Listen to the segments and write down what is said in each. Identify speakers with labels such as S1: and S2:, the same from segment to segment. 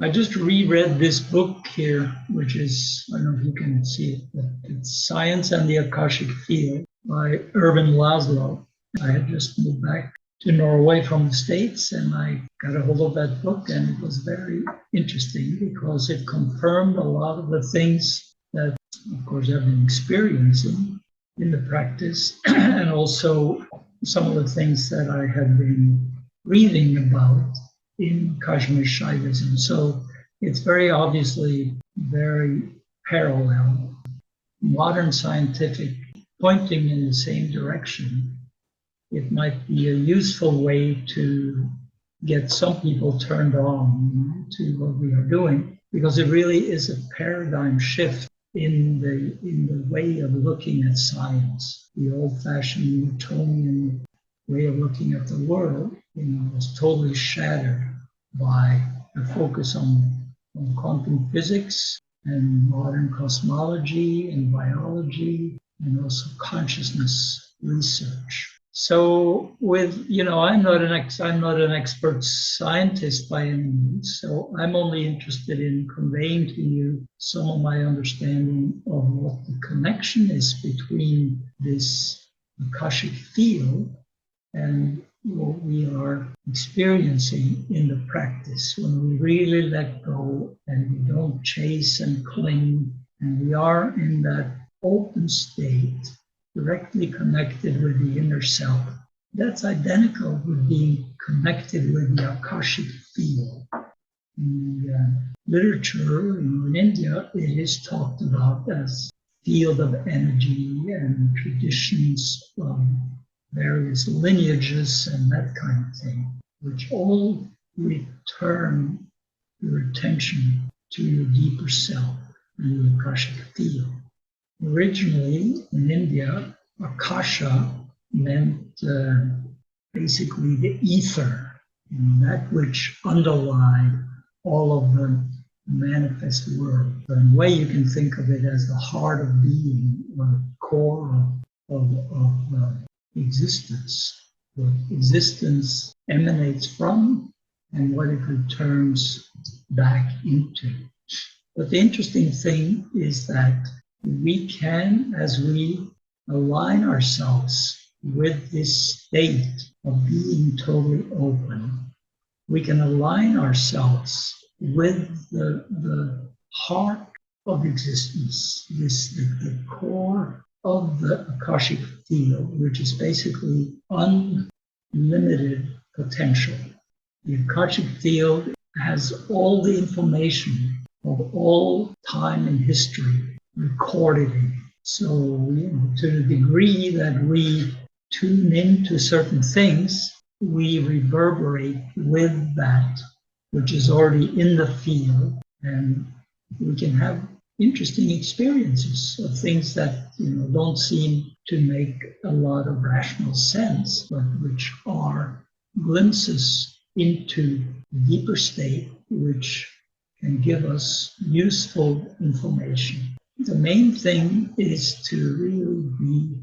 S1: I just reread this book here, which is, I don't know if you can see it, but it's Science and the Akashic Field by Irwin Lazlo. I had just moved back to Norway from the States, and I got a hold of that book, and it was very interesting because it confirmed a lot of the things that, of course, I've been experiencing in the practice, and also some of the things that I had been reading about in Kashmir Shaivism. So it's very obviously very parallel, modern scientific, pointing in the same direction. It might be a useful way to get some people turned on to what we are doing, because it really is a paradigm shift in the way of looking at science. The old-fashioned Newtonian way of looking at the world, was totally shattered by the focus on quantum physics and modern cosmology and biology and also consciousness research. So I'm not an expert scientist by any means, so I'm only interested in conveying to you some of my understanding of what the connection is between this Akashic field and what we are experiencing in the practice when we really let go and we don't chase and cling, and we are in that open state, directly connected with the inner self. That's identical with being connected with the Akashic field. In the literature in India, it is talked about as field of energy and traditions of various lineages and that kind of thing, which all return your attention to your deeper self and the Akashic field. Originally in India, Akasha meant basically the ether, that which underlied all of the manifest world. But in a way, you can think of it as the heart of being, or the core of existence, what existence emanates from and what it returns back into. But the interesting thing is that we can, as we align ourselves with this state of being totally open, we can align ourselves with the heart of existence, the core of the Akashic field, which is basically unlimited potential. The Akashic field has all the information of all time and history recorded in it. So, to the degree that we tune into certain things, we reverberate with that which is already in the field, and we can have interesting experiences of things that don't seem to make a lot of rational sense, but which are glimpses into a deeper state, which can give us useful information. The main thing is to really be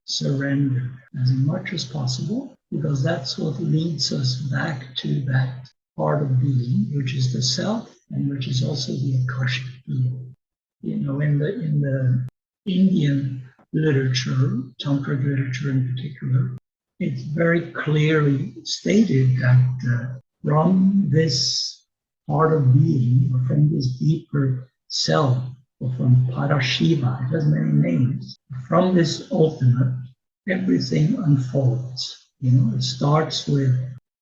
S1: surrendered as much as possible, because that's what leads us back to that part of being, which is the self, and which is also the Akashic field. In the Indian literature, Tantric literature in particular, it's very clearly stated that from this part of being, or from this deeper self, or from Parashiva, it has many names, from this ultimate, everything unfolds. It starts with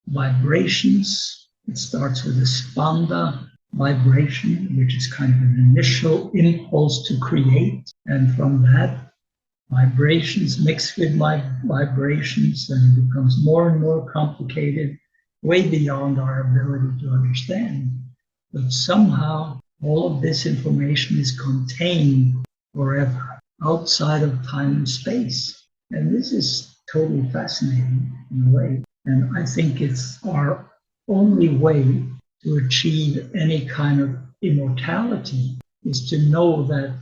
S1: vibrations, it starts with a spanda vibration, which is kind of an initial impulse to create, and from that, vibrations mix with my vibrations, and it becomes more and more complicated, way beyond our ability to understand. But somehow, all of this information is contained forever, outside of time and space. And this is totally fascinating in a way. And I think it's our only way to achieve any kind of immortality is to know that,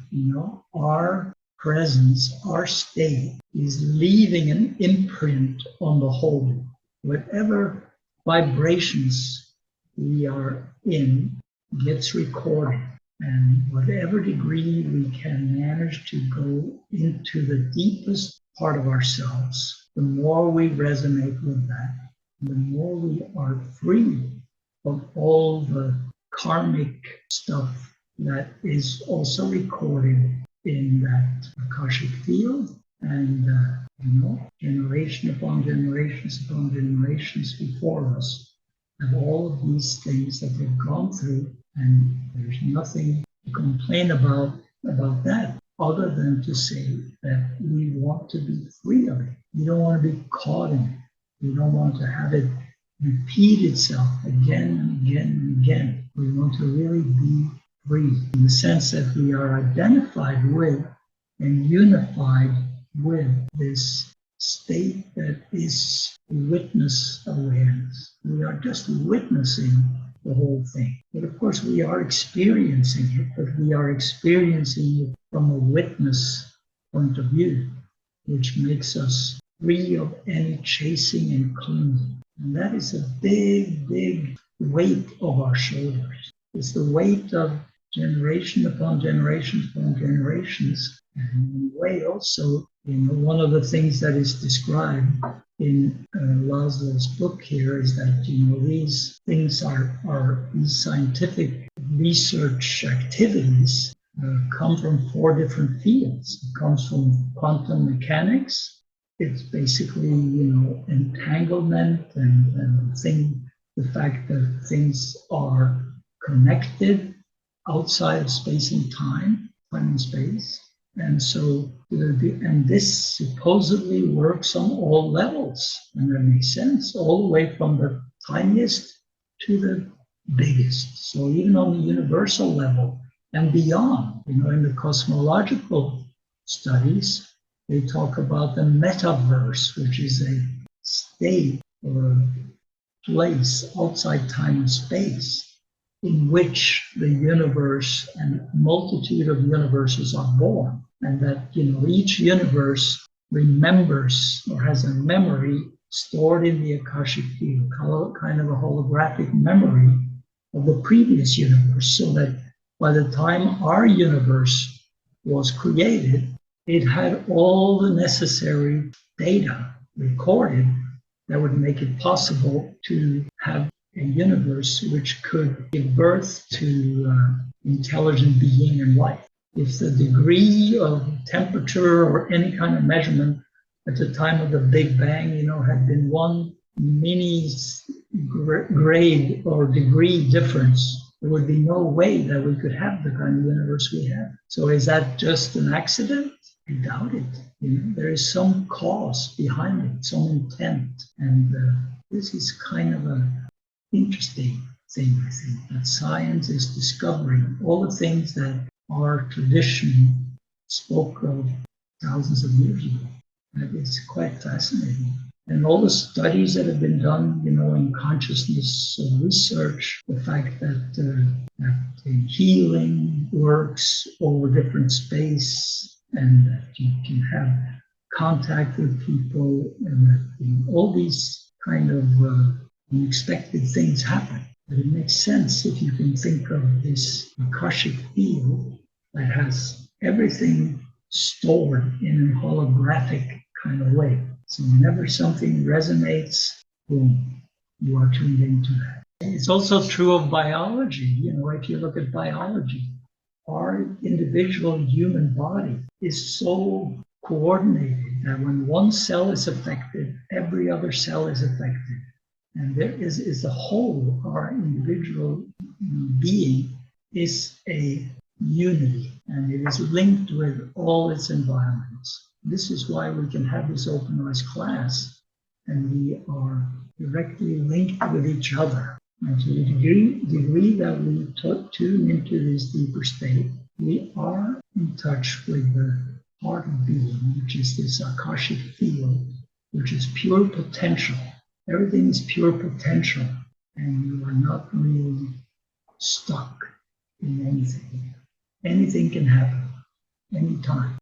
S1: our presence, our state is leaving an imprint on the whole. Whatever vibrations we are in, gets recorded. And whatever degree we can manage to go into the deepest part of ourselves, the more we resonate with that, the more we are free of all the karmic stuff that is also recorded in that Akashic field. And, generation upon generations before us have all of these things that they've gone through, and there's nothing to complain about that, other than to say that we want to be free of it. We don't want to be caught in it. We don't want to have it repeat itself again and again and again. We want to really be free in the sense that we are identified with and unified with this state that is witness awareness. We are just witnessing the whole thing. But of course, we are experiencing it, but we are experiencing it from a witness point of view, which makes us free of any chasing and clinging. And that is a big, big weight of our shoulders. It's the weight of generation upon generations upon generations. And in a way also, one of the things that is described in Lazlo's book here is that, these things these scientific research activities come from 4 different fields. It comes from quantum mechanics. It's basically, entanglement and the fact that things are connected outside of space and time and space. And so, and this supposedly works on all levels, and that makes sense, all the way from the tiniest to the biggest. So even on the universal level and beyond, in the cosmological studies, they talk about the metaverse, which is a state or a place outside time and space in which the universe and multitude of universes are born, and that each universe remembers or has a memory stored in the Akashic field, kind of a holographic memory of the previous universe, so that by the time our universe was created, it had all the necessary data recorded that would make it possible to have a universe which could give birth to intelligent being and life. If the degree of temperature or any kind of measurement at the time of the Big Bang, had been 1 mini grade or degree difference, there would be no way that we could have the kind of universe we have. So is that just an accident? I doubt it. There is some cause behind it, some intent. And this is kind of an interesting thing, I think, that science is discovering all the things that our tradition spoke of thousands of years ago. That is quite fascinating. And all the studies that have been done, in consciousness research, the fact that healing works over different space, and that you can have contact with people, and that all these kind of unexpected things happen. But it makes sense if you can think of this Akashic field that has everything stored in a holographic kind of way. So whenever something resonates, boom, you are tuned into that. It's also true of biology. If you look at biology, our individual human body is so coordinated that when one cell is affected, every other cell is affected. And there is a whole, our individual being is a unity, and it is linked with all its environments. This is why we can have this open eyes class, and we are directly linked with each other. And to the degree that we tune into this deeper state, we are in touch with the heart of being, which is this Akashic field, which is pure potential. Everything is pure potential, and you are not really stuck in anything. Anything can happen, anytime.